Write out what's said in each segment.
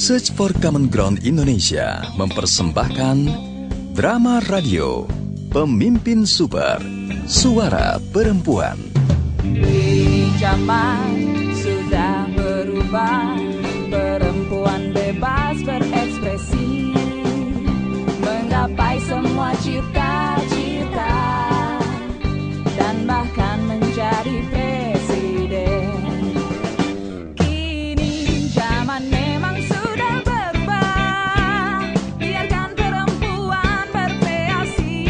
Search for Common Ground Indonesia mempersembahkan drama radio Pemimpin Super, Suara Perempuan. Ini zaman sudah berubah, perempuan bebas berekspresi, menggapai semua cita-cita, dan bahkan menjadi presiden. Kini zaman memang sudah berubah, biarkan perempuan berkreasi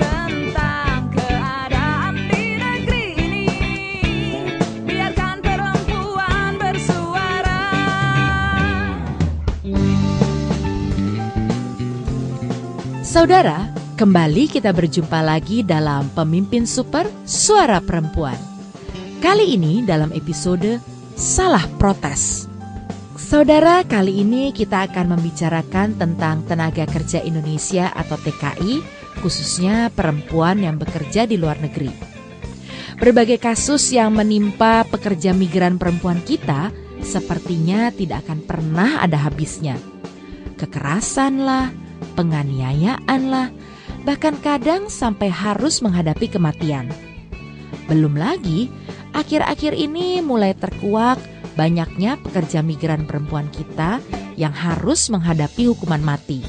tentang keadaan di negeri ini, biarkan perempuan bersuara. Saudara, kembali kita berjumpa lagi dalam Pemimpin Super, Suara Perempuan. Kali ini dalam episode Salah Protes. Saudara, kali ini kita akan membicarakan tentang tenaga kerja Indonesia atau TKI, khususnya perempuan yang bekerja di luar negeri. Berbagai kasus yang menimpa pekerja migran perempuan kita sepertinya tidak akan pernah ada habisnya. Kekerasan lah, penganiayaan lah, bahkan kadang sampai harus menghadapi kematian. Belum lagi, akhir-akhir ini mulai terkuak banyaknya pekerja migran perempuan kita yang harus menghadapi hukuman mati.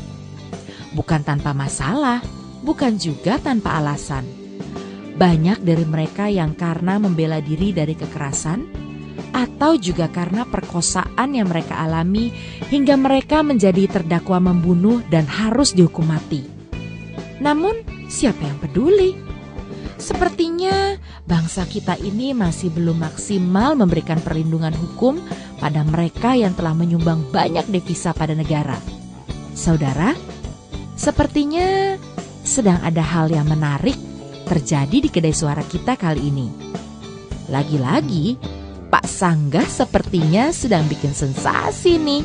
Bukan tanpa masalah, bukan juga tanpa alasan. Banyak dari mereka yang karena membela diri dari kekerasan, atau juga karena perkosaan yang mereka alami hingga mereka menjadi terdakwa membunuh dan harus dihukum mati. Namun, siapa yang peduli? Sepertinya bangsa kita ini masih belum maksimal memberikan perlindungan hukum pada mereka yang telah menyumbang banyak devisa pada negara. Saudara, sepertinya sedang ada hal yang menarik terjadi di kedai suara kita kali ini. Lagi-lagi, Pak Sanggah sepertinya sedang bikin sensasi nih.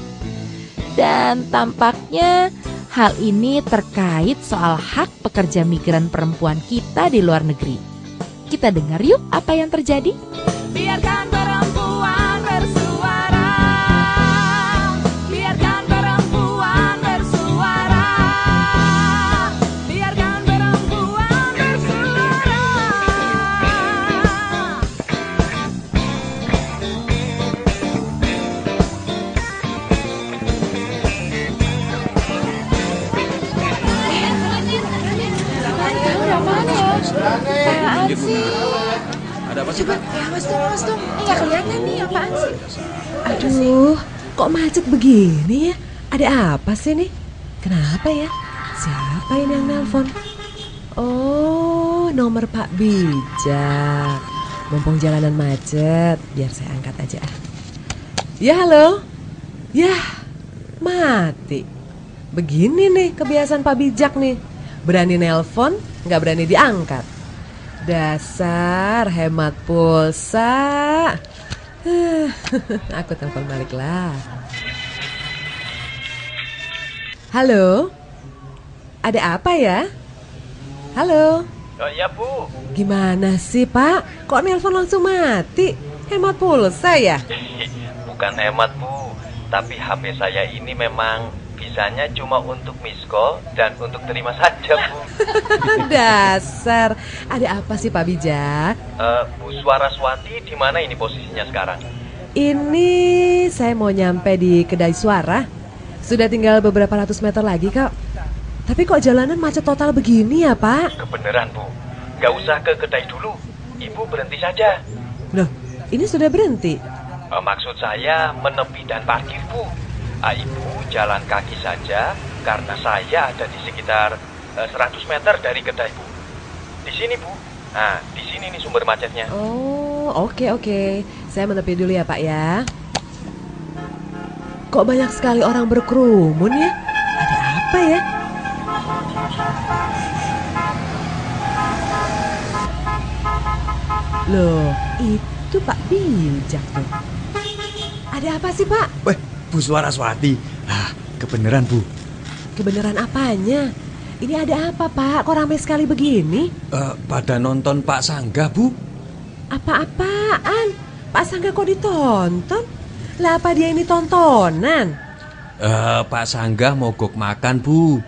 Dan tampaknya hal ini terkait soal hak pekerja migran perempuan kita di luar negeri. Kita dengar yuk apa yang terjadi. Biarkan perempuan bersuara, biarkan perempuan bersuara, biarkan perempuan bersuara. Apaan sih? Ada apa sih, Coba, Pak? ya mas tuh. Nggak kelihatan nih, apaan sih? Aduh, kok macet begini ya? Ada apa sih nih? Kenapa ya? Siapa ini yang nelpon? Oh, nomor Pak Bijak. Mumpung jalanan macet, biar saya angkat aja. Ya, halo? Yah, mati. Begini nih kebiasaan Pak Bijak nih. Berani nelpon, nggak berani diangkat. Dasar hemat pulsa. Aku telepon balik lah. Halo? Ada apa ya? Halo? Oh iya, Bu. Gimana sih, Pak? Kok nelpon langsung mati? Hemat pulsa ya? Bukan hemat, Bu. Tapi HP saya ini memang bisanya cuma untuk miss call dan untuk terima saja, Bu. Dasar. Ada apa sih, Pak Bijak? Bu Suaraswati di mana ini posisinya sekarang? Ini saya mau nyampe di kedai suara. Sudah tinggal beberapa ratus meter lagi, Kak. Tapi kok jalanan macet total begini ya, Pak? Kebenaran, Bu. Gak usah ke kedai dulu. Ibu berhenti saja. Loh, ini sudah berhenti. Maksud saya menepi dan parkir, Bu. Ibu jalan kaki saja karena saya ada di sekitar 100 meter dari kedai, Bu. Di sini, Bu. Nah, di sini nih sumber macetnya. Oh, oke. Saya menepi dulu ya, Pak ya. Kok banyak sekali orang berkerumun ya? Ada apa ya? Loh, itu Pak Bijak tuh. Ada apa sih, Pak? Weh, Bu Suaraswati. Kebenaran, Bu. Kebenaran apanya? Ini ada apa, Pak? Kok ramai sekali begini? Pada nonton Pak Sanggah, Bu. Apa-apaan? Pak Sanggah kok ditonton? Lah apa dia ini tontonan? Pak Sanggah mogok makan, Bu.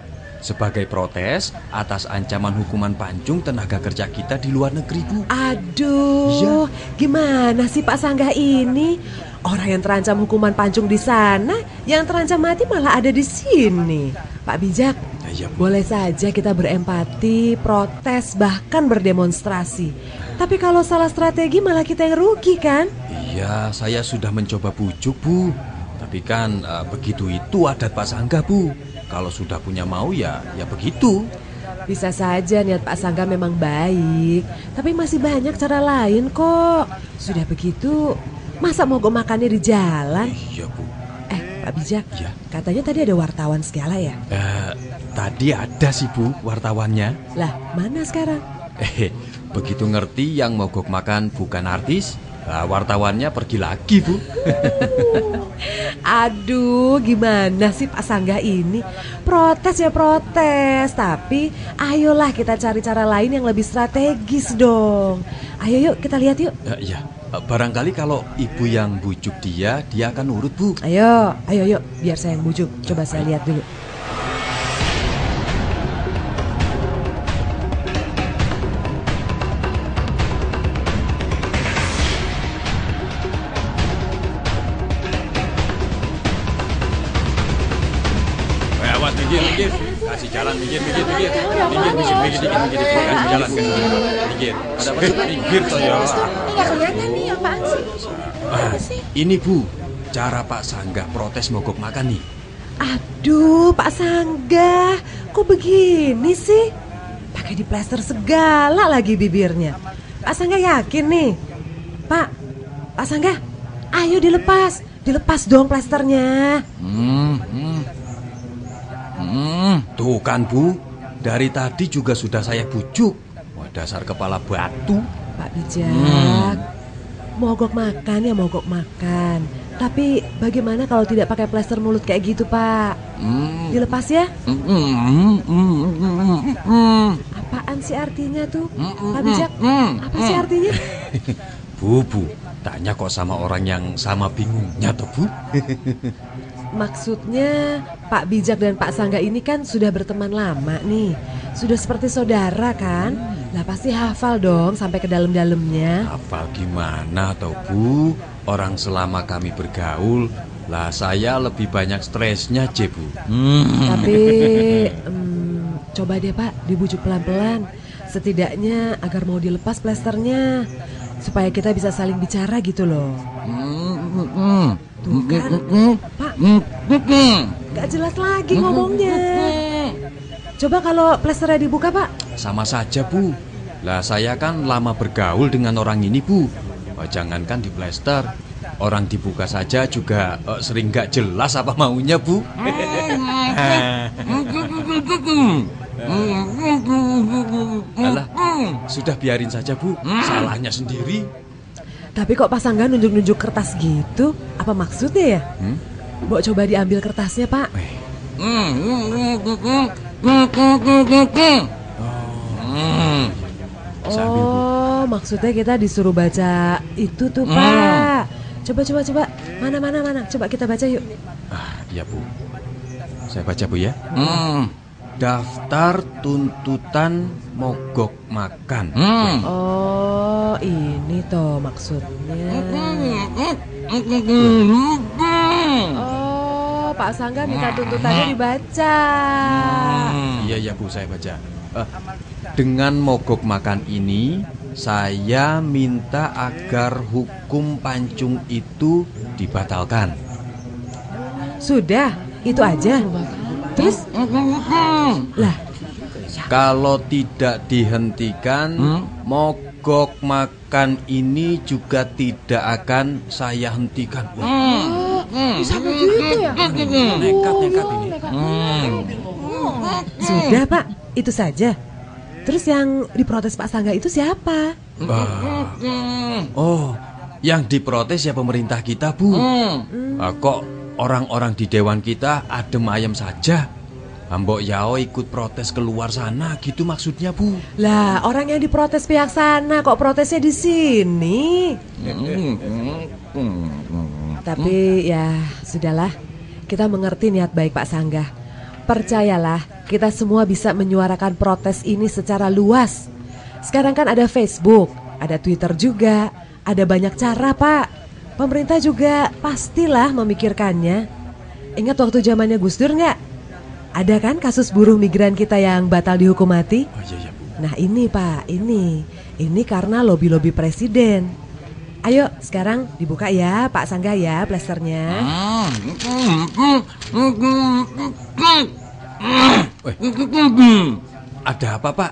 Sebagai protes atas ancaman hukuman pancung tenaga kerja kita di luar negeri, Bu. Aduh, gimana sih Pak Sanggah ini? Orang yang terancam hukuman pancung di sana, yang terancam mati malah ada di sini. Pak Bijak, Iya, Bu. boleh saja kita berempati, protes, bahkan berdemonstrasi. Tapi kalau salah strategi malah kita yang rugi kan? Iya, saya sudah mencoba bujuk, Bu. Tapi kan begitu itu adat Pak Sanggah, Bu. Kalau sudah punya mau ya begitu. Bisa saja niat Pak Sanggah memang baik, tapi masih banyak cara lain kok. Sudah begitu, masa mogok makannya di jalan? Iya, Bu. Pak Bijak, Iya. katanya tadi ada wartawan segala ya? Tadi ada sih, Bu, wartawannya. Lah, mana sekarang? Begitu ngerti yang mogok makan bukan artis, wartawannya pergi lagi, Bu. Aduh, gimana sih Pak Sanggah ini? Protes ya protes, tapi ayolah kita cari cara lain yang lebih strategis dong. Ayo yuk kita lihat yuk. Iya, barangkali kalau ibu yang bujuk dia akan nurut, Bu. Ayo yuk, biar saya yang bujuk. Coba saya lihat dulu. Awas, minggir. Kasih jalan, minggir. Minggir, kasih jalan, minggir. Ada apa sih? Minggir, toh ya. Nggak kelihatan nih, apaan sih? Apa sih? Ini, Bu, cara Pak Sanggah protes mogok makan nih. Aduh, Pak Sanggah, kok begini sih? Pakai diplester segala lagi bibirnya. Pak Sanggah yakin nih? Pak Sanggah, ayo dilepas dong plasternya. Tuh kan, Bu, dari tadi juga sudah saya bujuk. Wah, dasar kepala batu. Pak Bijak, mogok makan ya mogok makan. Tapi bagaimana kalau tidak pakai plester mulut kayak gitu, Pak? Dilepas ya? Apaan sih artinya tuh, Pak Bijak? Apa sih artinya? Bu, tanya kok sama orang yang sama bingungnya tuh, Bu. Maksudnya Pak Bijak dan Pak Sanggah ini kan sudah berteman lama nih. Sudah seperti saudara kan? Lah pasti hafal dong sampai ke dalam-dalamnya. Hafal gimana toh, Bu? Orang selama kami bergaul, lah saya lebih banyak stresnya, Je, Bu. Tapi coba deh Pak dibujuk pelan-pelan. Setidaknya agar mau dilepas plasternya, supaya kita bisa saling bicara gitu loh. Tuh kan, Pak, gak jelas lagi ngomongnya. Coba kalau plasternya dibuka, Pak. Sama saja, Bu. Lah saya kan lama bergaul dengan orang ini, Bu. Jangankan di plester, orang dibuka saja juga sering gak jelas apa maunya, Bu. Alah, sudah biarin saja, Bu. Salahnya sendiri. Tapi kok Pak Sanggah nunjuk-nunjuk kertas gitu? Apa maksudnya ya? Mbok coba diambil kertasnya, Pak. Oh, maksudnya kita disuruh baca itu tuh, Pak. Coba. Mana. Coba kita baca yuk. Iya, Bu. Saya baca, Bu, ya. Daftar tuntutan mogok makan. Oh, ini toh maksudnya. Oh, Pak Sanggah minta tuntutannya dibaca. Iya, Bu, saya baca. Dengan mogok makan ini, saya minta agar hukum pancung itu dibatalkan. Sudah, itu aja. Terus? Lah, kalau tidak dihentikan, mogok makan ini juga tidak akan saya hentikan. Bisa begitu ya? Nekat ini. sudah Pak, itu saja. Terus yang diprotes Pak Sanggah itu siapa? Oh, yang diprotes ya pemerintah kita, Bu. Kok orang-orang di dewan kita adem ayem saja? Mbok Yao ikut protes keluar sana, gitu maksudnya, Bu. Lah, orang yang diprotes pihak sana kok protesnya di sini? Tapi ya sudahlah, kita mengerti niat baik Pak Sanggah. Percayalah, kita semua bisa menyuarakan protes ini secara luas. Sekarang kan ada Facebook, ada Twitter juga, ada banyak cara Pak. Pemerintah juga pastilah memikirkannya. Ingat waktu zamannya Gus Dur nggak? Ada kan kasus buruh migran kita yang batal dihukum mati? Oh iya, Bu. Nah ini Pak, ini karena lobi-lobi presiden. Ayo sekarang dibuka ya Pak Sanggah ya plasternya. Ada apa Pak?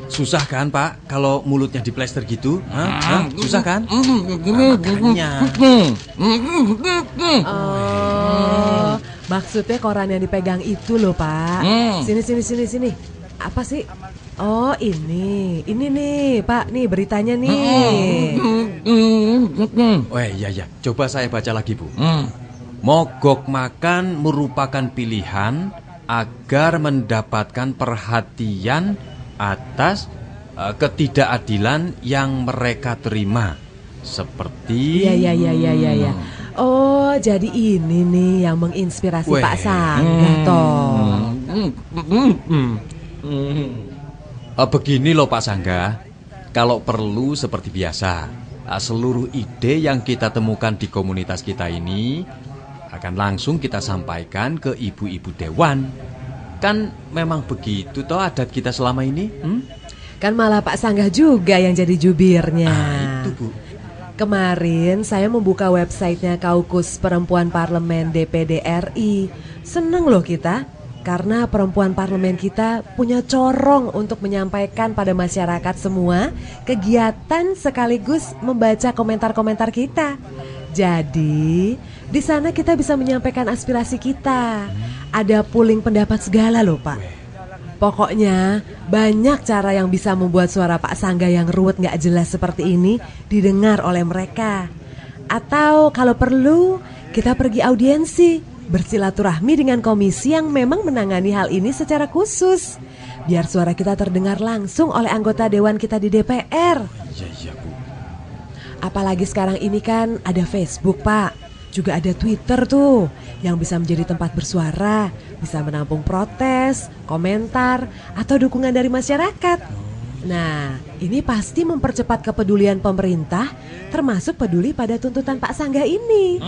Susah kan Pak kalau mulutnya diplester gitu? Susah kan? Makanya. Oh, maksudnya koran yang dipegang itu loh Pak. Sini. Apa sih? Oh ini nih Pak, nih beritanya nih. Oh iya, coba saya baca lagi Bu. Mogok makan merupakan pilihan agar mendapatkan perhatian atas ketidakadilan yang mereka terima. Seperti Iya. Oh, jadi ini nih yang menginspirasi Pak Sanggah toh. Begini loh Pak Sanggah, kalau perlu seperti biasa, seluruh ide yang kita temukan di komunitas kita ini akan langsung kita sampaikan ke ibu-ibu dewan. Kan memang begitu toh adat kita selama ini. Kan malah Pak Sanggah juga yang jadi jubirnya. Itu Bu. Kemarin saya membuka websitenya Kaukus Perempuan Parlemen DPD RI. Seneng loh kita, karena perempuan parlemen kita punya corong untuk menyampaikan pada masyarakat semua kegiatan sekaligus membaca komentar-komentar kita. Jadi di sana kita bisa menyampaikan aspirasi kita. Ada pooling pendapat segala loh Pak. Pokoknya banyak cara yang bisa membuat suara Pak Sanggah yang ruwet gak jelas seperti ini didengar oleh mereka. Atau kalau perlu kita pergi audiensi, bersilaturahmi dengan komisi yang memang menangani hal ini secara khusus, biar suara kita terdengar langsung oleh anggota dewan kita di DPR. Iya Bu. Apalagi sekarang ini kan ada Facebook Pak, juga ada Twitter tuh yang bisa menjadi tempat bersuara, bisa menampung protes, komentar, atau dukungan dari masyarakat. Nah, ini pasti mempercepat kepedulian pemerintah, termasuk peduli pada tuntutan Pak Sanggah ini.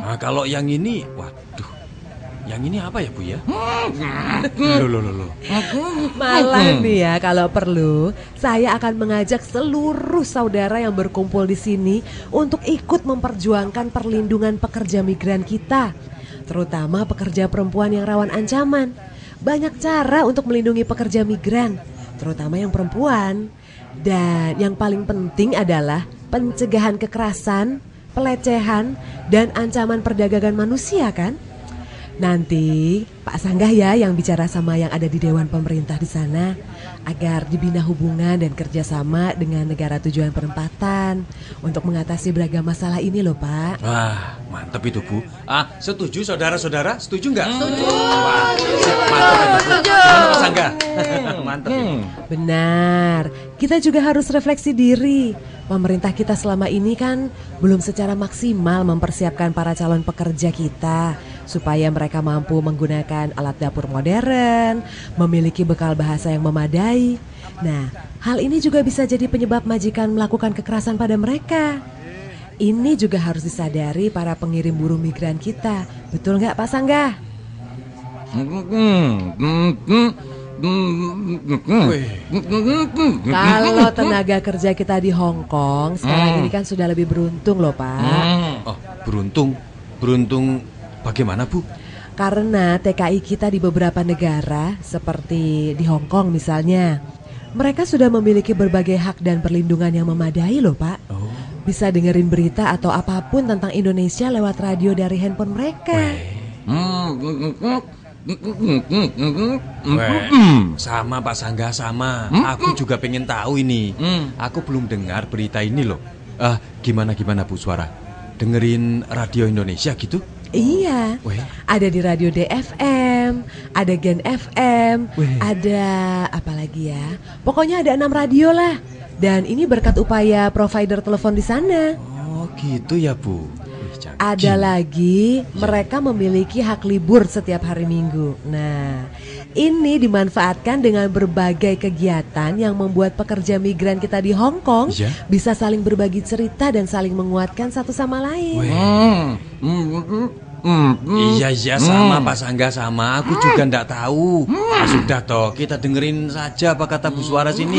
Nah, kalau yang ini, waduh, yang ini apa ya Bu ya? Loh. Malah nih ya, kalau perlu saya akan mengajak seluruh saudara yang berkumpul di sini untuk ikut memperjuangkan perlindungan pekerja migran kita, terutama pekerja perempuan yang rawan ancaman. Banyak cara untuk melindungi pekerja migran, terutama yang perempuan. Dan yang paling penting adalah pencegahan kekerasan, pelecehan, dan ancaman perdagangan manusia kan? Nanti Pak Sanggah ya yang bicara sama yang ada di Dewan Pemerintah di sana agar dibina hubungan dan kerjasama dengan negara tujuan penempatan untuk mengatasi beragam masalah ini loh Pak. Wah, mantap itu Bu. Setuju saudara-saudara? Setuju nggak? Setuju. Wah, mantap itu Bu. Gimana Pak Sanggah? Mantap itu. Benar, kita juga harus refleksi diri. Pemerintah kita selama ini kan belum secara maksimal mempersiapkan para calon pekerja kita supaya mereka mampu menggunakan alat dapur modern, memiliki bekal bahasa yang memadai. Nah, hal ini juga bisa jadi penyebab majikan melakukan kekerasan pada mereka. Ini juga harus disadari para pengirim buruh migran kita. Betul nggak Pak Sanggah? Kalau tenaga kerja kita di Hong Kong sekarang ini kan sudah lebih beruntung loh Pak. Oh, beruntung? Beruntung bagaimana Bu? Karena TKI kita di beberapa negara seperti di Hong Kong misalnya, mereka sudah memiliki berbagai hak dan perlindungan yang memadai loh Pak. Bisa dengerin berita atau apapun tentang Indonesia lewat radio dari handphone mereka. Sama Pak Sanggah sama. Aku juga pengen tahu ini. Aku belum dengar berita ini loh. Gimana Bu Suara? Dengerin radio Indonesia gitu? Iya, ada di radio DFM, ada Gen FM, ada apa lagi ya? Pokoknya ada 6 radio lah. Dan ini berkat upaya provider telepon di sana. Oh gitu ya Bu. Wih, canggih. Ada lagi, mereka memiliki hak libur setiap hari Minggu. Nah, ini dimanfaatkan dengan berbagai kegiatan yang membuat pekerja migran kita di Hong Kong Iya. bisa saling berbagi cerita dan saling menguatkan satu sama lain. Iya sama Pak Sangga sama. Aku juga ndak tahu. Ah, sudah toh, kita dengerin saja apa kata Bu Suara sini.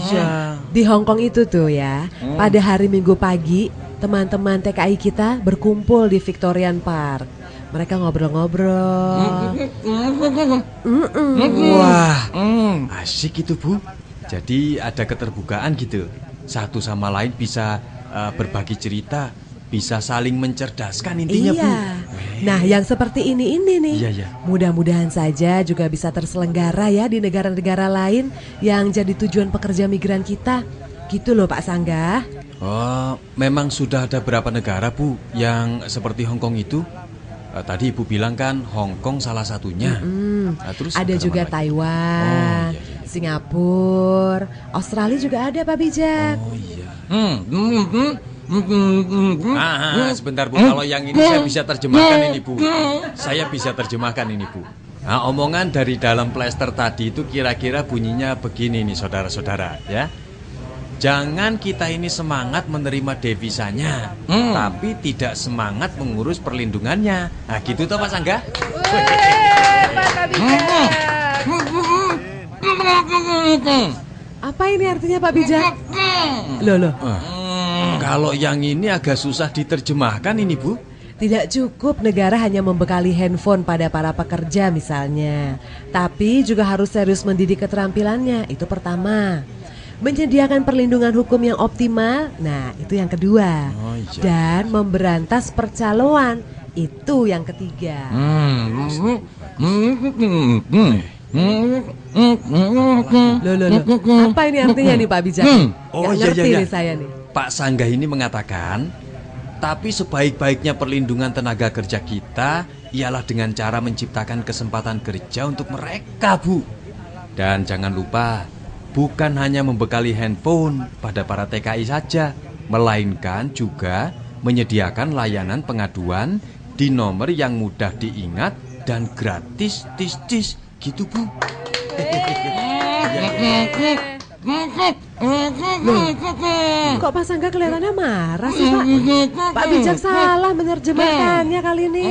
Iya. Di Hong Kong itu tuh ya, pada hari Minggu pagi, teman-teman TKI kita berkumpul di Victorian Park. Mereka ngobrol-ngobrol. Wah, asik itu Bu. Jadi ada keterbukaan gitu. Satu sama lain bisa berbagi cerita, bisa saling mencerdaskan intinya Bu. Iya. Nah, yang seperti ini nih. Iya, iya. Mudah-mudahan saja juga bisa terselenggara ya di negara-negara lain yang jadi tujuan pekerja migran kita. Gitu loh Pak Sangga. Oh, memang sudah ada berapa negara Bu yang seperti Hong Kong itu? Tadi Ibu bilang kan Hong Kong salah satunya. Terus Ada negara juga mana lagi? Taiwan, Oh, iya. Singapura, Australia juga ada Pak Bijak. Oh iya. Sebentar Bu, kalau yang ini saya bisa terjemahkan ini Bu. Saya bisa terjemahkan ini Bu. Nah, omongan dari dalam plester tadi itu kira-kira bunyinya begini nih saudara-saudara ya. Jangan kita ini semangat menerima devisanya, tapi tidak semangat mengurus perlindungannya. Nah gitu toh Pak Sangga? Apa ini artinya Pak Bijak? Loh. Kalau yang ini agak susah diterjemahkan ini Bu. Tidak cukup negara hanya membekali handphone pada para pekerja misalnya. Tapi juga harus serius mendidik keterampilannya, itu pertama. Menyediakan perlindungan hukum yang optimal, nah itu yang kedua. Oh, iya. Dan memberantas percaloan, itu yang ketiga. Loh. Apa ini artinya nih Pak Bijak? Oh, Nggak iya, ngerti iya. nih saya nih. Pak Sangga ini mengatakan, tapi sebaik-baiknya perlindungan tenaga kerja kita ialah dengan cara menciptakan kesempatan kerja untuk mereka, Bu. Dan jangan lupa, bukan hanya membekali handphone pada para TKI saja, melainkan juga menyediakan layanan pengaduan di nomor yang mudah diingat dan gratis, tis, gitu Bu. Kok Pak Sangga kelihatannya marah sih Pak? Pak Bijak salah menerjemahkannya kali ini.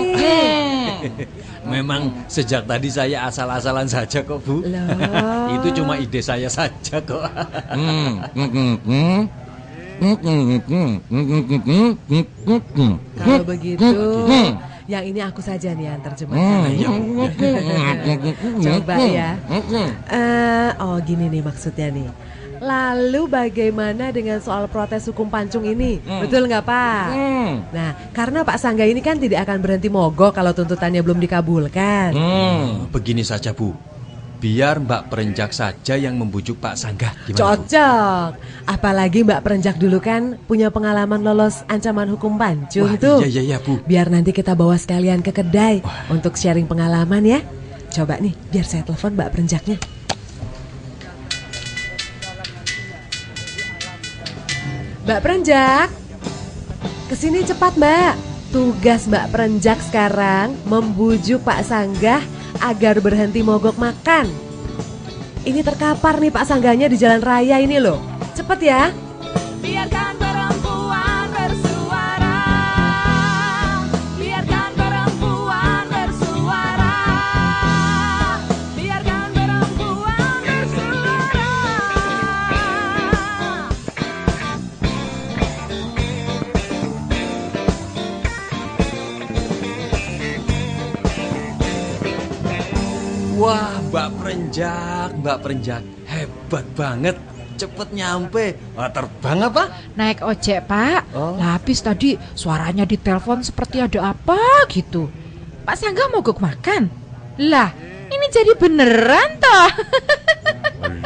Memang sejak tadi saya asal-asalan saja kok Bu. Loh. Itu cuma ide saya saja kok. Kalau begitu, yang ini aku saja nih yang terjemahkan. Coba ya. Gini nih maksudnya nih. Lalu bagaimana dengan soal protes hukum pancung ini? Betul nggak Pak? Nah, karena Pak Sangga ini kan tidak akan berhenti mogok kalau tuntutannya belum dikabulkan. Begini saja Bu, biar Mbak Perenjak saja yang membujuk Pak Sangga. Gimana, Bu? Cocok. Apalagi Mbak Perenjak dulu kan punya pengalaman lolos ancaman hukum pancung Wah, tuh. iya Bu. Biar nanti kita bawa sekalian ke kedai untuk sharing pengalaman ya. Coba nih, biar saya telepon Mbak Perenjaknya. Mbak Perenjak, kesini cepat Mbak. Tugas Mbak Perenjak sekarang membujuk Pak Sangga agar berhenti mogok makan. Ini terkapar nih Pak Sangganya di jalan raya ini loh. Cepet ya. Biarkan perempuan bersuara. Biarkan perempuan bersuara. Biarkan perempuan bersuara. Wah, Mbak Perenjak, hebat banget. Cepet nyampe. Wah, terbang apa? Naik ojek, Pak. Oh. Lah, habis tadi suaranya di telepon seperti ada apa gitu. Pak Sangga mogok makan. Lah, ini jadi beneran toh.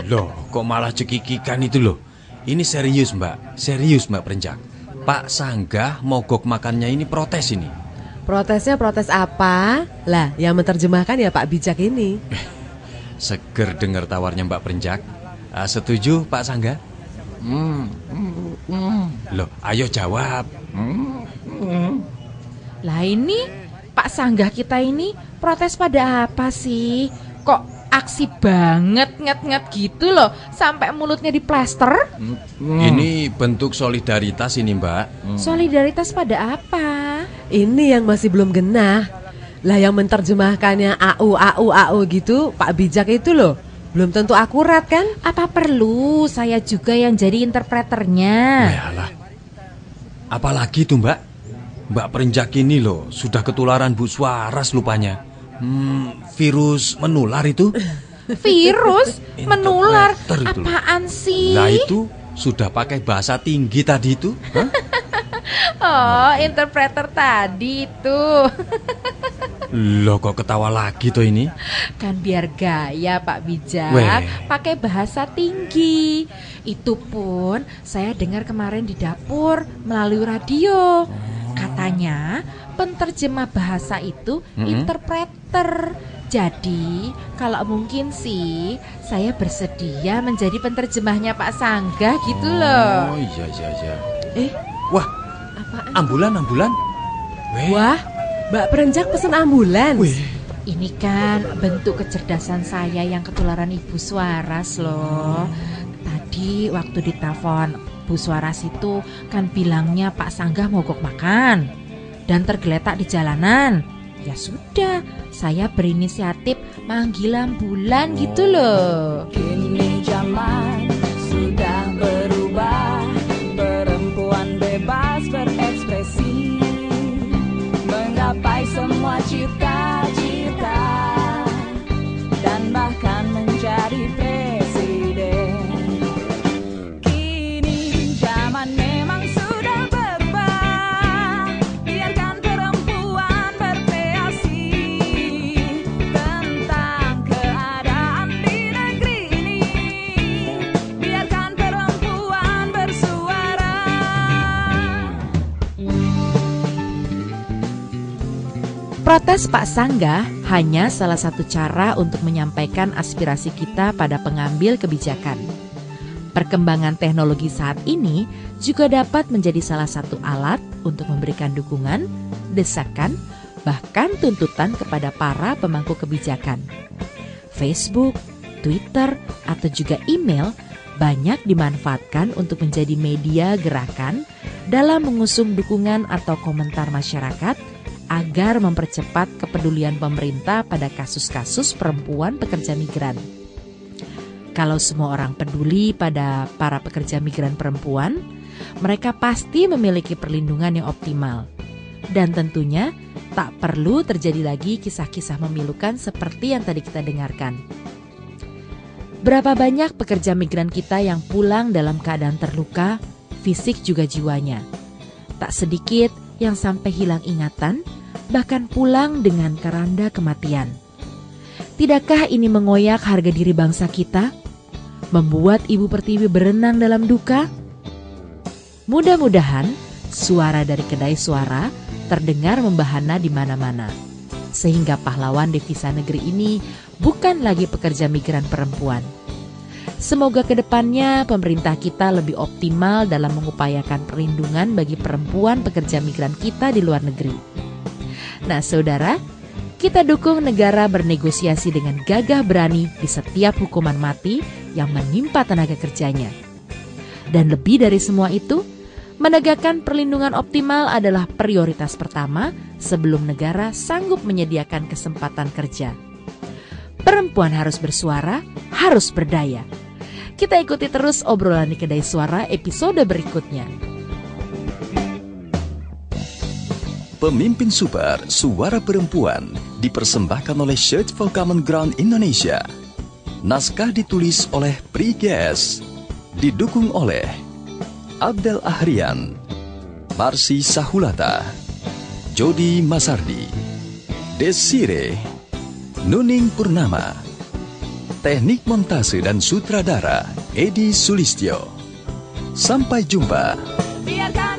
Loh, kok malah cekikikan itu loh. Ini serius Mbak, Mbak Perenjak. Pak Sangga mogok makannya ini protes ini. Protesnya protes apa? Lah, yang menerjemahkan ya Pak Bijak ini. Seger dengar tawarnya Mbak Perenjak. Setuju Pak Sangga? Loh, ayo jawab. Lah ini Pak Sangga kita ini protes pada apa sih? Kok aksi banget nget-nget gitu loh, sampai mulutnya diplester? Ini bentuk solidaritas ini, Mbak. Solidaritas pada apa? Ini yang masih belum genah. Lah yang menterjemahkannya AU gitu, Pak Bijak itu loh. Belum tentu akurat kan? Apa perlu saya juga yang jadi interpreternya? Yalah. Apalagi tuh, Mbak? Mbak Perenjak ini loh, sudah ketularan Bu Suaras lupanya. Virus menular itu? Virus menular? Interpreter itu loh. Apaan sih? Nah itu sudah pakai bahasa tinggi tadi itu. Hah? Oh, interpreter tadi itu. Loh kok ketawa lagi tuh ini? Kan biar gaya Pak Bijak, Weh. pakai bahasa tinggi. Itu pun saya dengar kemarin di dapur melalui radio. Katanya penterjemah bahasa itu interpreter. Jadi kalau mungkin sih saya bersedia menjadi penterjemahnya Pak Sangga gitu loh. Oh iya. Wah, Wah, ambulan. Weh. wah, Mbak Perenjak pesen ambulan. Wih. Ini kan bentuk kecerdasan saya yang ketularan Ibu Suaras loh. Tadi waktu ditelepon Bu Suaras itu kan bilangnya Pak Sangga mogok makan dan tergeletak di jalanan. Ya sudah, saya berinisiatif manggil ambulan gitu loh. Kini zaman sudah berubah, perempuan bebas berekspresi, menggapai semua cita-cita, dan bahkan menjadi presiden. Kini zaman memang sudah berubah, biarkan perempuan berkreasi tentang keadaan di negeri ini, biarkan perempuan bersuara. Protes Pak Sangga hanya salah satu cara untuk menyampaikan aspirasi kita pada pengambil kebijakan. Perkembangan teknologi saat ini juga dapat menjadi salah satu alat untuk memberikan dukungan, desakan, bahkan tuntutan kepada para pemangku kebijakan. Facebook, Twitter, atau juga email banyak dimanfaatkan untuk menjadi media gerakan dalam mengusung dukungan atau komentar masyarakat agar mempercepat kepedulian pemerintah pada kasus-kasus perempuan pekerja migran. Kalau semua orang peduli pada para pekerja migran perempuan, mereka pasti memiliki perlindungan yang optimal. Dan tentunya tak perlu terjadi lagi kisah-kisah memilukan seperti yang tadi kita dengarkan. Berapa banyak pekerja migran kita yang pulang dalam keadaan terluka, fisik juga jiwanya. Tak sedikit yang sampai hilang ingatan, bahkan pulang dengan keranda kematian. Tidakkah ini mengoyak harga diri bangsa kita? Membuat Ibu Pertiwi berenang dalam duka? Mudah-mudahan suara dari Kedai Suara terdengar membahana di mana-mana, sehingga pahlawan devisa negeri ini bukan lagi pekerja migran perempuan. Semoga kedepannya pemerintah kita lebih optimal dalam mengupayakan perlindungan bagi perempuan pekerja migran kita di luar negeri. Nah saudara, kita dukung negara bernegosiasi dengan gagah berani di setiap hukuman mati yang menimpa tenaga kerjanya. Dan lebih dari semua itu, menegakkan perlindungan optimal adalah prioritas pertama sebelum negara sanggup menyediakan kesempatan kerja. Perempuan harus bersuara, harus berdaya. Kita ikuti terus obrolan di Kedai Suara episode berikutnya. Pemimpin Super Suara Perempuan dipersembahkan oleh Search for Common Ground Indonesia. Naskah ditulis oleh Pri GS, didukung oleh Abdel Ahrian, Marsi Sahulata, Jody Masardi, Desire, Nuning Purnama, teknik montase dan sutradara Edi Sulistyo. Sampai jumpa. Biarkan